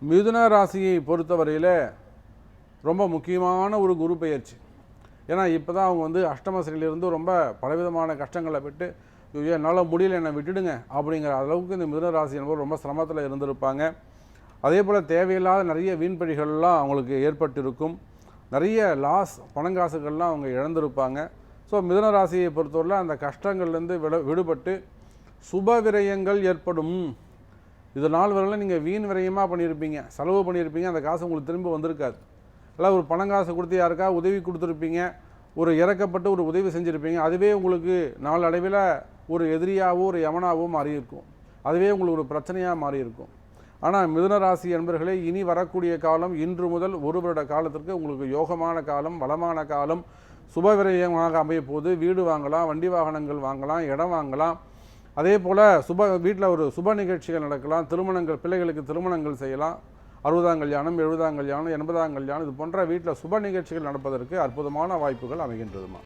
மிதுன ராசியை பொறுத்தவரையில் ரொம்ப முக்கியமான ஒரு குரு பெயர்ச்சி. ஏன்னா இப்போ தான் அவங்க வந்து அஷ்டமசனிலிருந்து ரொம்ப பலவிதமான கஷ்டங்களை விட்டு என்னால் முடியல என்னை விட்டுடுங்க அப்படிங்கிற அளவுக்கு இந்த மிதுன ராசி என்பவர் ரொம்ப சிரமத்தில் இருந்திருப்பாங்க. அதே போல் தேவையில்லாத நிறைய வீண்பழிகள்லாம் அவங்களுக்கு ஏற்பட்டிருக்கும். நிறைய லாஸ் பணங்காசுகள்லாம் அவங்க இழந்திருப்பாங்க. ஸோ மிதுன ராசியை பொறுத்தவரையில் அந்த கஷ்டங்கள்லேருந்து விடுபட்டு சுப விரயங்கள் ஏற்படும். இது நாள் வரையில் நீங்கள் வீண் விரயமாக பண்ணியிருப்பீங்க, செலவு பண்ணியிருப்பீங்க, அந்த காசு உங்களுக்கு திரும்ப வந்திருக்காது. எல்லாம் ஒரு பணங்காசு கொடுத்து யாருக்கா உதவி கொடுத்துருப்பீங்க, ஒரு இறக்கப்பட்டு ஒரு உதவி செஞ்சுருப்பீங்க. அதுவே உங்களுக்கு நாளடைவில் ஒரு எதிரியாகவோ ஒரு யமனாவோ மாறியிருக்கும். அதுவே உங்களுக்கு ஒரு பிரச்சனையாக மாறியிருக்கும். ஆனால் மிதுன ராசி என்பர்களே, இனி வரக்கூடிய காலம் இன்று முதல் ஒரு வருட காலத்திற்கு உங்களுக்கு யோகமான காலம், வளமான காலம், சுபவிரயமாக அமைய போது. வீடு வாங்கலாம், வண்டி வாகனங்கள் வாங்கலாம், இடம் வாங்கலாம். அதே போல் வீட்டில் ஒரு சுப நிகழ்ச்சிகள் நடக்கலாம், திருமணங்கள், பிள்ளைகளுக்கு திருமணங்கள் செய்யலாம். 60ஆம் கல்யாணம், 70ஆம் கல்யாணம், 80ஆம் கல்யாணம், இது போன்ற வீட்டில் சுப நிகழ்ச்சிகள் நடப்பதற்கு அற்புதமான வாய்ப்புகள் அமைகின்றதுமா.